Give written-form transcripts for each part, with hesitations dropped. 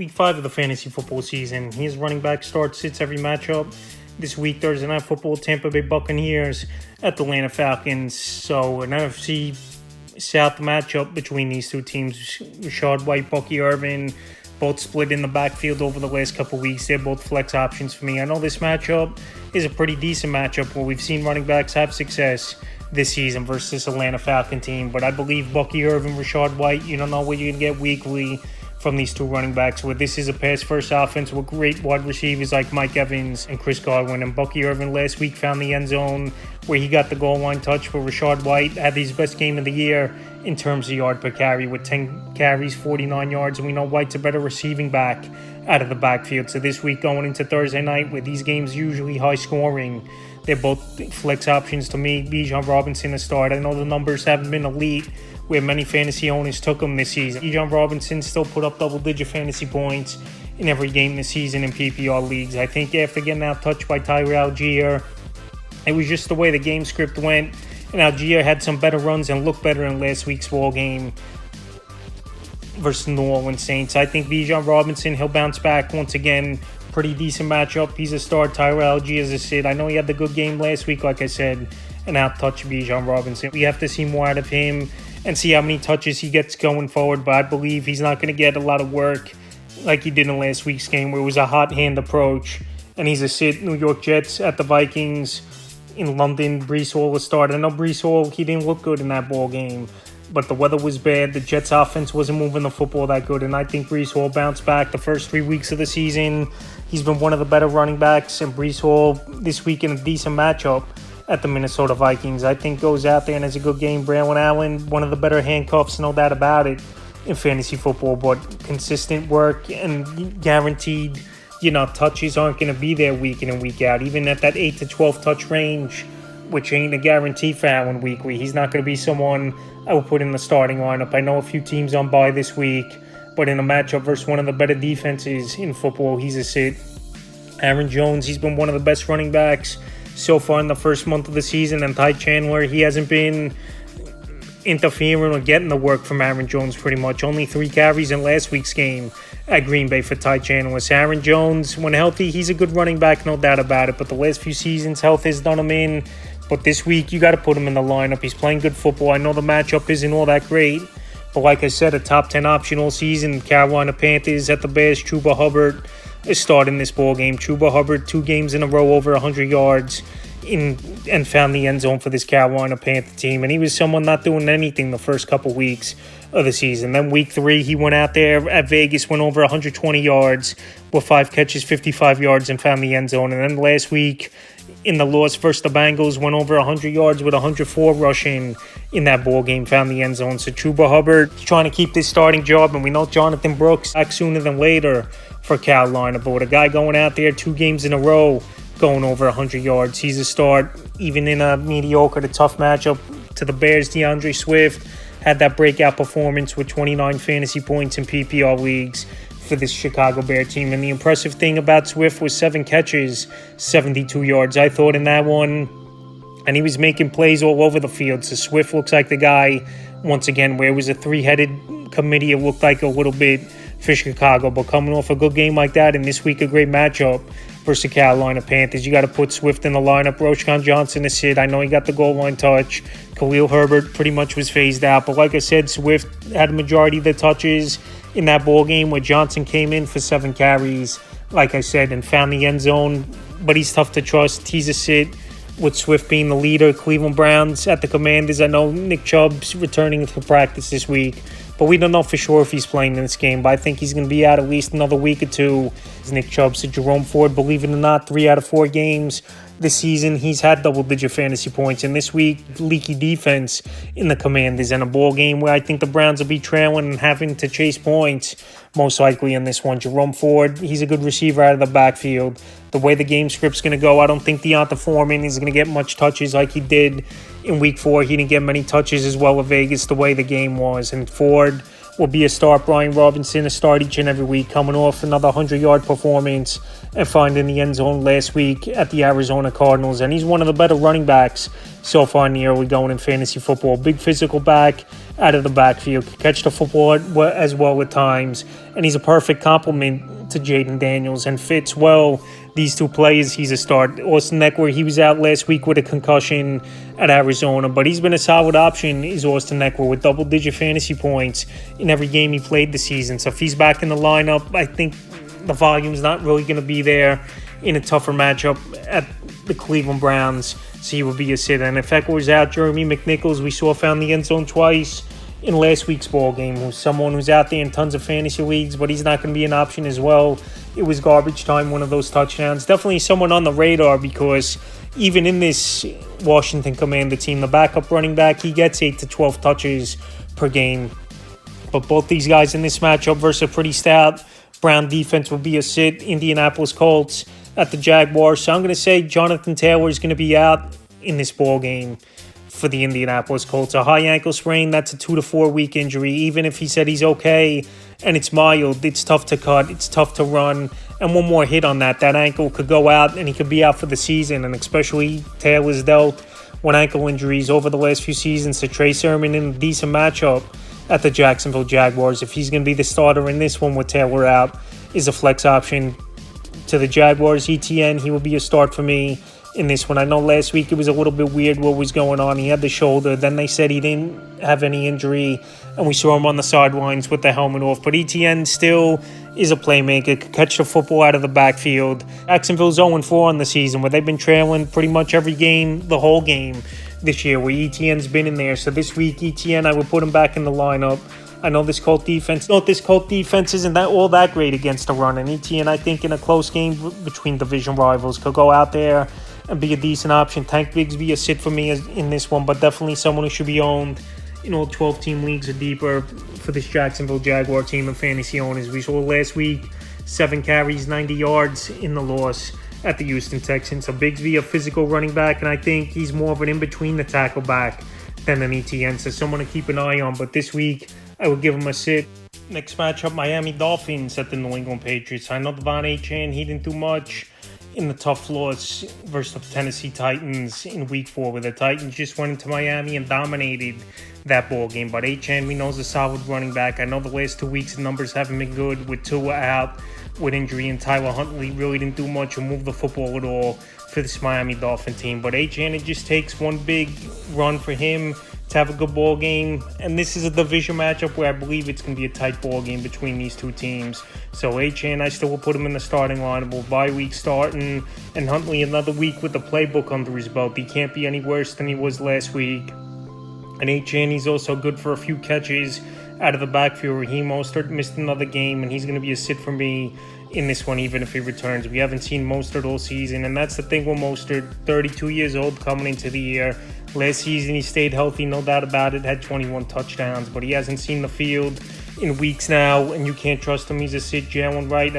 Week 5 of the fantasy football season. His running back sits every matchup. This week, Thursday Night Football, Tampa Bay Buccaneers at the Atlanta Falcons. So an NFC South matchup between these two teams. Rachaad White, Bucky Irvin, both split in the backfield over the last couple weeks. They're both flex options for me. I know this matchup is a pretty decent matchup where we've seen running backs have success this season versus this Atlanta Falcon team. But I believe Bucky Irvin, Rachaad White, you don't know what you're going to get weekly from these two running backs, where this is a pass-first offense with great wide receivers like Mike Evans and Chris Godwin. And Bucky Irvin last week found the end zone where he got the goal line touch, for Rachaad White had his best game of the year in terms of yard per carry with 10 carries, 49 yards. And we know White's a better receiving back out of the backfield. So this week going into Thursday night, with these games usually high scoring, they're both flex options to me. Bijan Robinson to start. I know the numbers haven't been elite where many fantasy owners took him this season. Bijan Robinson still put up double-digit fantasy points in every game this season in PPR leagues. I think after getting out-touched by Tyler Algier, it was just the way the game script went, and Algier had some better runs and looked better in last week's ball game versus New Orleans Saints. I think Bijan Robinson, he'll bounce back once again. Pretty decent matchup. He's a start. Tyler Algier is a sit. I know he had the good game last week, like I said, and out-touched Bijan Robinson. We have to see more out of him and see how many touches he gets going forward, but I believe he's not going to get a lot of work like he did in last week's game, where it was a hot hand approach, and he's a sit. New York Jets at the Vikings in London. Breece Hall will start. I know Breece Hall, he didn't look good in that ball game, but the weather was bad. The Jets offense wasn't moving the football that good, and I think Breece Hall bounced back the first 3 weeks of the season. He's been one of the better running backs, and Breece Hall this week in a decent matchup at the Minnesota Vikings, I think goes out there and has a good game. Braylon Allen, one of the better handcuffs, no doubt about it, in fantasy football, but consistent work and guaranteed, touches aren't going to be there week in and week out. Even at that 8 to 12 touch range, which ain't a guarantee for Allen weekly, he's not going to be someone I will put in the starting lineup. I know a few teams on bye this week, but in a matchup versus one of the better defenses in football, he's a sit. Aaron Jones, he's been one of the best running backs so far in the first month of the season, and Ty Chandler, he hasn't been interfering or getting the work from Aaron Jones pretty much. Only 3 carries in last week's game at Green Bay for Ty Chandler. So Aaron Jones, when healthy, he's a good running back, no doubt about it, but the last few seasons, health has done him in. But this week, you got to put him in the lineup. He's playing good football. I know the matchup isn't all that great, but like I said, a top 10 option all season. Carolina Panthers at the Bears. Chuba Hubbard is starting this ball game. Chuba Hubbard, 2 games in a row over 100 yards and found the end zone for this Carolina Panther team. And he was someone not doing anything the first couple weeks of the season. Then week 3, he went out there at Vegas, went over 120 yards with 5 catches, 55 yards, and found the end zone. And then last week in the loss versus the Bengals, went over 100 yards with 104 rushing in that ball game, found the end zone. So Chuba Hubbard trying to keep this starting job, and we know Jonathan Brooks back sooner than later for Carolina. But with a guy going out there 2 games in a row going over 100 yards, he's a start. Even in a mediocre to tough matchup to the Bears, DeAndre Swift had that breakout performance with 29 fantasy points in PPR leagues for this Chicago Bear team. And the impressive thing about Swift was 7 catches, 72 yards, I thought, in that one. And he was making plays all over the field. So Swift looks like the guy, once again, where it was a 3-headed committee, it looked like a little bit for Chicago. But coming off a good game like that, and this week a great matchup versus the Carolina Panthers, you got to put Swift in the lineup. Roschon Johnson is sit. I know he got the goal line touch. Khalil Herbert pretty much was phased out. But like I said, Swift had a majority of the touches in that ball game, where Johnson came in for 7 carries, like I said, and found the end zone. But he's tough to trust. He's a sit, with Swift being the leader. Cleveland Browns at the Commanders. I know Nick Chubb's returning to practice this week, but we don't know for sure if he's playing in this game. But I think he's going to be out at least another week or 2. Nick Chubb. So Jerome Ford, believe it or not, 3 out of 4 games this season, he's had double-digit fantasy points. And this week, leaky defense in the Commanders, and a ball game where I think the Browns will be trailing and having to chase points, most likely in this one. Jerome Ford, he's a good receiver out of the backfield. The way the game script's going to go, I don't think Deonta Foreman is going to get much touches like he did in week 4. He didn't get many touches as well at Vegas the way the game was. And Ford will be a start. Brian Robinson a start each and every week, coming off another 100-yard performance and finding the end zone last week at the Arizona Cardinals. And he's one of the better running backs so far in the year we're going in fantasy football. Big physical back out of the backfield, can catch the football as well at times, and he's a perfect complement to Jaden Daniels and fits well these two players. He's a start. Austin Eckler, he was out last week with a concussion at Arizona, but he's been a solid option, is Austin Eckler, with double-digit fantasy points in every game he played this season. So if he's back in the lineup, I think the volume's not really going to be there in a tougher matchup at the Cleveland Browns, so he will be a sit. And if Eckler's out, Jeremy McNichols, we saw, found the end zone twice in last week's ball game, who's someone who's out there in tons of fantasy leagues, but he's not going to be an option as well. It was garbage time, one of those touchdowns. Definitely someone on the radar, because even in this Washington Commander team, the backup running back, he gets 8 to 12 touches per game. But both these guys in this matchup versus a pretty stout Brown defense will be a sit. Indianapolis Colts at the Jaguars. So I'm going to say Jonathan Taylor is going to be out in this ball game for the Indianapolis Colts. A high ankle sprain, that's a 2 to 4 week injury. Even if he said he's okay and it's mild, it's tough to cut, it's tough to run. And one more hit on that ankle could go out and he could be out for the season. And especially Taylor's dealt with ankle injuries over the last few seasons. So Trey Sermon in a decent matchup at the Jacksonville Jaguars, if he's going to be the starter in this one with Taylor out, is a flex option. To the Jaguars, ETN, he will be a start for me in this one. I know last week it was a little bit weird what was going on. He had the shoulder, then they said he didn't have any injury, and we saw him on the sidelines with the helmet off. But ETN still is a playmaker, could catch the football out of the backfield. Jacksonville's 0-4 on the season, where they've been trailing pretty much every game, the whole game this year, where ETN's been in there. So this week, ETN, I would put him back in the lineup. I know this Colt defense isn't all that great against the run, and ETN, I think, in a close game between division rivals, could go out there and be a decent option. Tank Bigsby a sit for me in this one, but definitely someone who should be owned in all 12-team leagues or deeper for this Jacksonville Jaguar team of fantasy owners. We saw last week 7 carries, 90 yards in the loss at the Houston Texans. So Bigsby, a physical running back, and I think he's more of an in-between the tackle back than an ETN, so someone to keep an eye on. But this week, I would give him a sit. Next matchup, Miami Dolphins at the New England Patriots. I know Devon Achane, he didn't do much in the tough loss versus the Tennessee Titans in Week 4, where the Titans just went into Miami and dominated that ball game. But Achane, we know, is a solid running back. I know the last 2 weeks the numbers haven't been good with Tua out with injury, and Tyler Huntley really didn't do much or move the football at all for this Miami Dolphin team. But Achane, it just takes one big run for him to have a good ball game, and this is a division matchup where I believe it's going to be a tight ball game between these two teams. So Achane, I still will put him in the starting lineup. Bye week starting, and Huntley another week with the playbook under his belt. He can't be any worse than he was last week. And Achane, he's also good for a few catches out of the backfield. Raheem Mostert missed another game, and he's going to be a sit for me in this one, even if he returns. We haven't seen Mostert all season, and that's the thing with Mostert, 32 years old coming into the year. Last season, he stayed healthy, no doubt about it, had 21 touchdowns, but he hasn't seen the field in weeks now, and you can't trust him. He's a sit. Jalen Wright,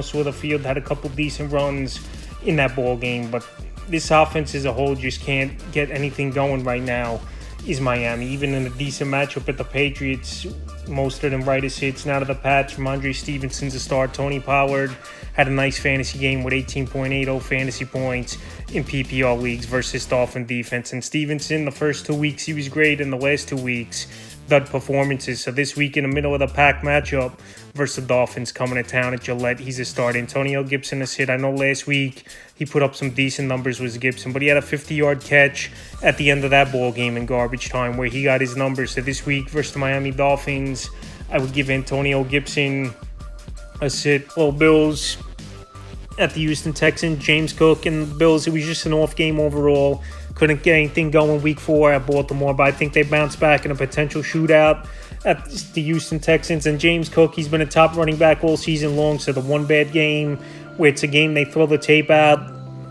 saw the field, had a couple decent runs in that ball game, but this offense as a whole just can't get anything going right now, is Miami. Even in a decent matchup at the Patriots, Mostert and Wright is hits. Now to the Pats, Ramondre Stevenson's a start. Tony Pollard had a nice fantasy game with 18.80 fantasy points in PPR leagues versus Dolphin defense. And Stevenson, the first 2 weeks he was great, and the last 2 weeks, dud performances. So this week in the middle of the pack matchup versus the Dolphins coming to town at Gillette, he's a start. Antonio Gibson is hit. I know last week he put up some decent numbers with Gibson, but he had a 50-yard catch at the end of that ball game in garbage time where he got his numbers. So this week versus the Miami Dolphins, I would give Antonio Gibson a sit. Well, Bills at the Houston Texans, James Cook and the Bills, it was just an off game overall. Couldn't get anything going Week 4 at Baltimore, but I think they bounced back in a potential shootout at the Houston Texans. And James Cook, he's been a top running back all season long, so the one bad game where it's a game they throw the tape out,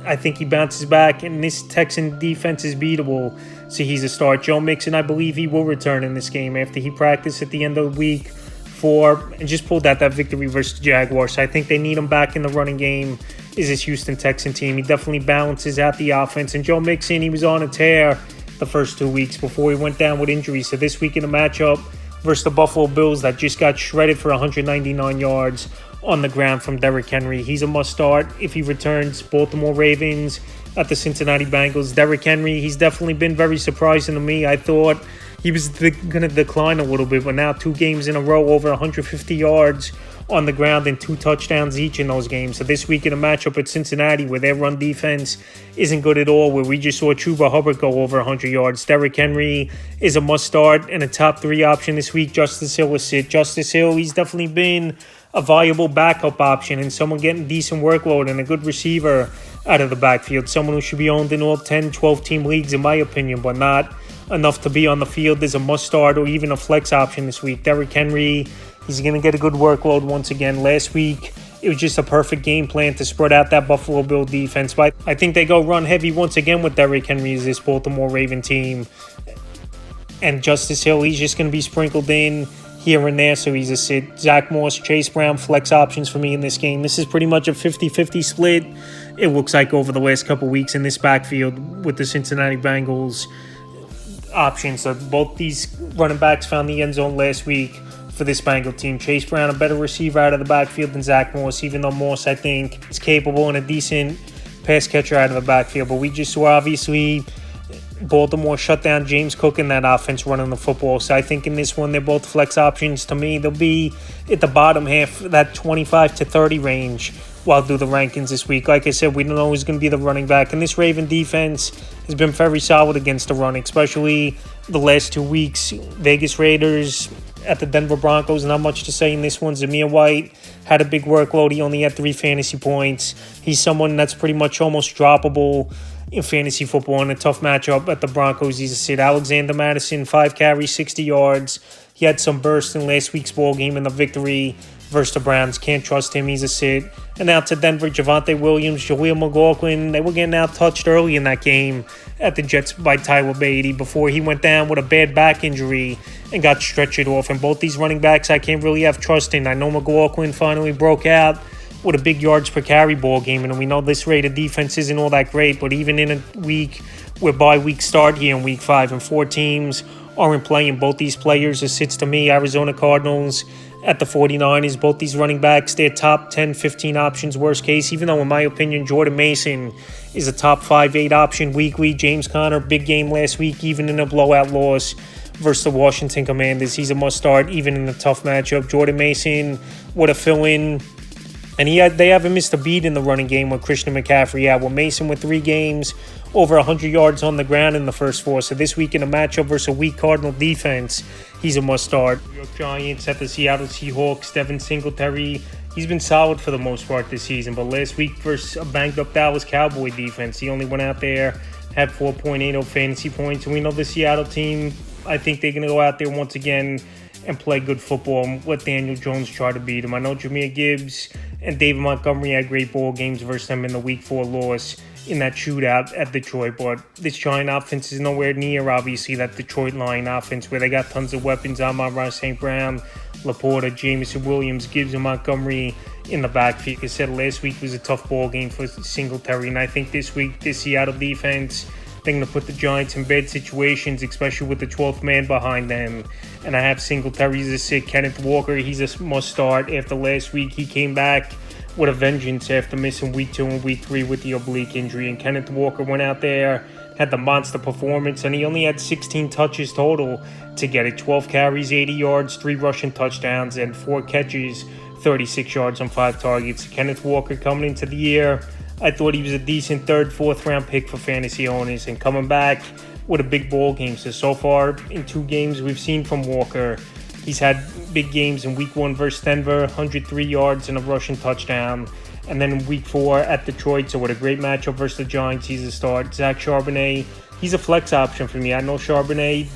I think he bounces back, and this Texan defense is beatable, so he's a start. Joe Mixon, I believe he will return in this game after he practiced at the end of Week 4 and just pulled out that victory versus the Jaguars. So I think they need him back in the running game, is this Houston Texan team. He definitely balances out the offense. And Joe Mixon, he was on a tear the first 2 weeks before he went down with injury. So this week in the matchup versus the Buffalo Bills that just got shredded for 199 yards on the ground from Derrick Henry, he's a must-start if he returns. Baltimore Ravens at the Cincinnati Bengals. Derrick Henry, he's definitely been very surprising to me. I thought he was going to decline a little bit, but now 2 games in a row over 150 yards on the ground and 2 touchdowns each in those games. So this week in a matchup at Cincinnati where their run defense isn't good at all, where we just saw Chuba Hubbard go over 100 yards. Derrick Henry is a must-start and a top 3 option this week. Justice Hill is sit. Justice Hill, he's definitely been a viable backup option and someone getting decent workload and a good receiver out of the backfield. Someone who should be owned in all 10, 12-team leagues in my opinion, but not enough to be on the field as a must-start or even a flex option this week. Derrick Henry, he's going to get a good workload once again. Last week, it was just a perfect game plan to spread out that Buffalo Bill defense. But I think they go run heavy once again with Derrick Henry as this Baltimore Raven team. And Justice Hill, he's just going to be sprinkled in here and there, so he's a sit. Zach Moss, Chase Brown, flex options for me in this game. This is pretty much a 50-50 split, it looks like, over the last couple weeks in this backfield with the Cincinnati Bengals options. So both these running backs found the end zone last week for this Bengal team. Chase Brown, a better receiver out of the backfield than Zach Moss, even though Moss, I think, is capable and a decent pass catcher out of the backfield. But we just saw, obviously, Baltimore shut down James Cook in that offense running the football. So I think in this one, they're both flex options. To me, they'll be at the bottom half, that 25 to 30 range while I do the rankings this week. Like I said, we don't know who's going to be the running back. And this Raven defense has been very solid against the run, especially the last 2 weeks. Vegas Raiders at the Denver Broncos, not much to say in this one. Zamir White had a big workload. He only had 3 fantasy points. He's someone that's pretty much almost droppable in fantasy football in a tough matchup at the Broncos. He's a sit. Alexander Madison, 5 carries, 60 yards. He had some burst in last week's ball game in the victory versus the Browns. Can't trust him. He's a sit. And out to Denver, Javonte Williams, Jaleel McLaughlin. They were getting out-touched early in that game at the Jets by Tyler Beatty before he went down with a bad back injury and got stretchered off. And both these running backs I can't really have trust in. I know McLaughlin finally broke out with a big yards per carry ball game, and we know this Raider defense isn't all that great, but even in a week where bye week start here in week 5 and 4 teams aren't playing, both these players are sits to me. Arizona Cardinals at the 49ers, both these running backs, they're top 10, 15 options worst case, even though in my opinion Jordan Mason is a top 5-8 option weekly. James Conner, big game last week, even in a blowout loss versus the Washington Commanders. He's a must start even in a tough matchup. Jordan Mason, what a fill-in. And they haven't missed a beat in the running game with Christian McCaffrey out. Well, Mason with 3 games, over 100 yards on the ground in the first 4. So this week in a matchup versus a weak Cardinal defense, he's a must-start. New York Giants at the Seattle Seahawks. Devin Singletary, he's been solid for the most part this season. But last week versus a banged-up Dallas Cowboy defense, he only went out there, had 4.80 fantasy points. And we know the Seattle team, I think they're going to go out there once again and play good football and let Daniel Jones try to beat him. I know Jahmyr Gibbs and David Montgomery had great ball games versus them in the Week 4 loss in that shootout at Detroit, but this Giant offense is nowhere near, obviously, that Detroit Lion offense where they got tons of weapons. Amon-Ra St. Brown, Laporta, Jameson Williams, Gibbs, and Montgomery in the backfield. Like I said, last week was a tough ball game for Singletary, and I think this week, this Seattle defense, they're going to put the Giants in bad situations, especially with the 12th man behind them. And I have Singletary as a sit. Kenneth Walker, he's a must start. After last week, he came back with a vengeance after missing week 2 and week 3 with the oblique injury. And Kenneth Walker went out there, had the monster performance, and he only had 16 touches total to get it. 12 carries, 80 yards, 3 rushing touchdowns, and 4 catches, 36 yards on 5 targets. Kenneth Walker coming into the year, I thought he was a decent 3rd, 4th round pick for fantasy owners, and coming back with a big ball game. So far in 2 games we've seen from Walker, he's had big games in week 1 versus Denver, 103 yards and a rushing touchdown. And then in week 4 at Detroit, so what a great matchup versus the Giants, he's a start. Zach Charbonnet, he's a flex option for me. I know Charbonnet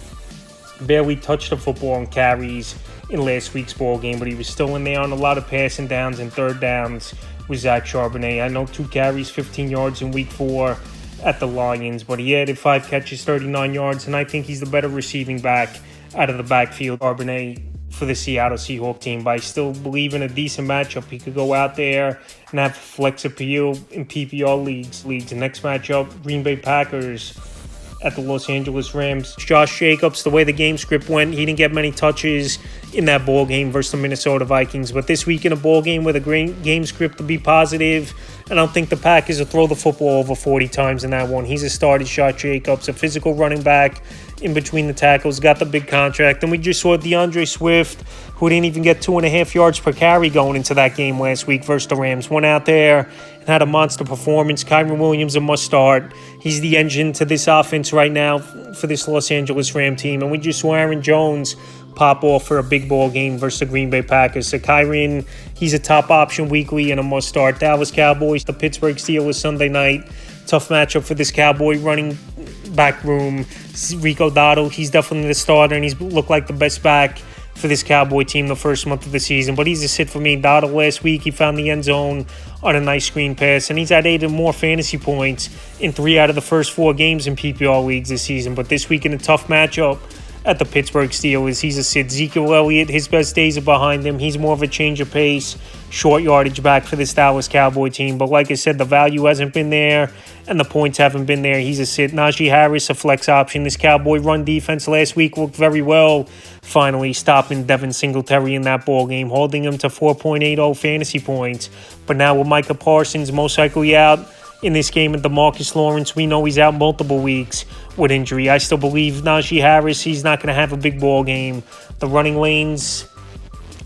barely touched the football on carries in last week's ball game, but he was still in there on a lot of passing downs and 3rd downs with Zach Charbonnet. I know 2 carries, 15 yards in week 4 at the Lions, but he added 5 catches, 39 yards, and I think he's the better receiving back out of the backfield. Charbonnet for the Seattle Seahawks team, but I still believe in a decent matchup. He could go out there and have flex appeal in PPR leagues. The next matchup, Green Bay Packers at the Los Angeles Rams. Josh Jacobs, the way the game script went, he didn't get many touches in that ball game versus the Minnesota Vikings. But this week in a ball game with a great game script to be positive, I don't think the Packers will throw the football over 40 times in that one. He's a started Josh Jacobs, a physical running back in between the tackles, got the big contract. And we just saw DeAndre Swift, who didn't even get 2.5 yards per carry going into that game last week versus the Rams, went out there and had a monster performance. Kyren Williams, a must start. He's the engine to this offense right now for this Los Angeles Ram team. And we just saw Aaron Jones pop off for a big ball game versus the Green Bay Packers. So Kyren, he's a top option weekly and a must start. Dallas Cowboys, the Pittsburgh Steelers Sunday night. Tough matchup for this Cowboy running back room. Rico Dotto, he's definitely the starter, and he's looked like the best back for this Cowboy team the first month of the season. But he's a sit for me. Dotto last week, he found the end zone on a nice screen pass, and he's had 8 or more fantasy points in 3 out of the first 4 games in PPR leagues this season. But this week in a tough matchup at the Pittsburgh Steelers, he's a sit. Ezekiel Elliott, his best days are behind him. He's more of a change of pace, short yardage back for this Dallas Cowboy team. But like I said, the value hasn't been there and the points haven't been there. He's a sit. Najee Harris, a flex option. This Cowboy run defense last week worked very well, finally stopping Devin Singletary in that ball game, holding him to 4.80 fantasy points. But now with Micah Parsons most likely out in this game, and DeMarcus Lawrence, we know he's out multiple weeks with injury. I still believe Najee Harris, he's not going to have a big ball game. The running lanes,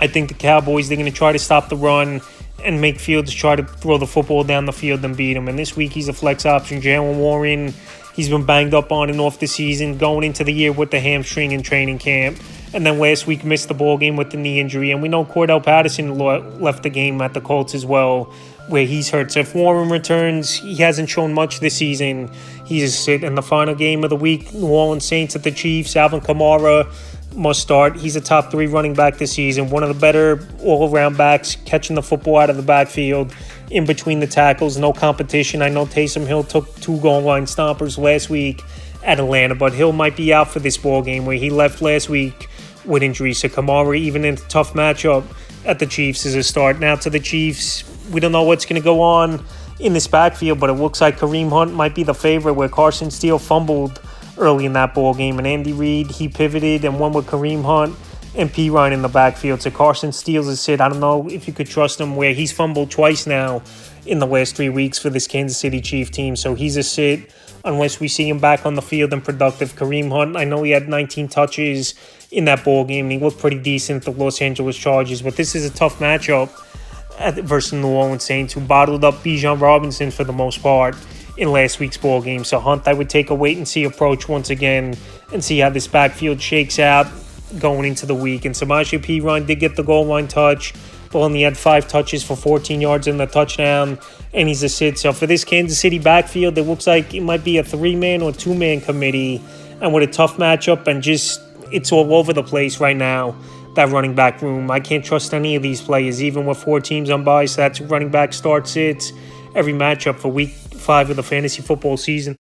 I think the Cowboys, they're going to try to stop the run and make Fields try to throw the football down the field and beat him. And this week he's a flex option. Jaylen Warren, he's been banged up on and off the season, going into the year with the hamstring in training camp. And then last week missed the ball game with the knee injury. And we know Cordell Patterson left the game at the Colts as well, where he's hurt. So if Warren returns, he hasn't shown much this season. He's a sit. In the final game of the week, New Orleans Saints at the Chiefs, Alvin Kamara must start. He's a top 3 running back this season. One of the better all-around backs, catching the football out of the backfield in between the tackles. No competition. I know Taysom Hill took 2 goal line stompers last week at Atlanta, but Hill might be out for this ball game, where he left last week with injury. So Kamara, even in a tough matchup at the Chiefs, is a start. Now to the Chiefs, we don't know what's going to go on in this backfield, but it looks like Kareem Hunt might be the favorite, where Carson Steele fumbled early in that ball game, and Andy Reid, he pivoted and won with Kareem Hunt and Perine in the backfield. So Carson Steele's a sit. I don't know if you could trust him, where he's fumbled twice now in the last 3 weeks for this Kansas City Chief team. So he's a sit unless we see him back on the field and productive. Kareem Hunt, I know he had 19 touches in that ball game, and he looked pretty decent at the Los Angeles Chargers. But this is a tough matchup versus New Orleans Saints, who bottled up Bijan Robinson for the most part in last week's ball game. So Hunt, I would take a wait-and-see approach once again and see how this backfield shakes out going into the week. And Samaje Perine did get the goal line touch, but only had 5 touches for 14 yards in the touchdown, and he's a sit. So for this Kansas City backfield, it looks like it might be a 3-man or 2-man committee, and with a tough matchup, and just it's all over the place right now, that running back room. I can't trust any of these players, even with 4 teams on bye. So that's running back start sits every matchup for week 5 of the fantasy football season.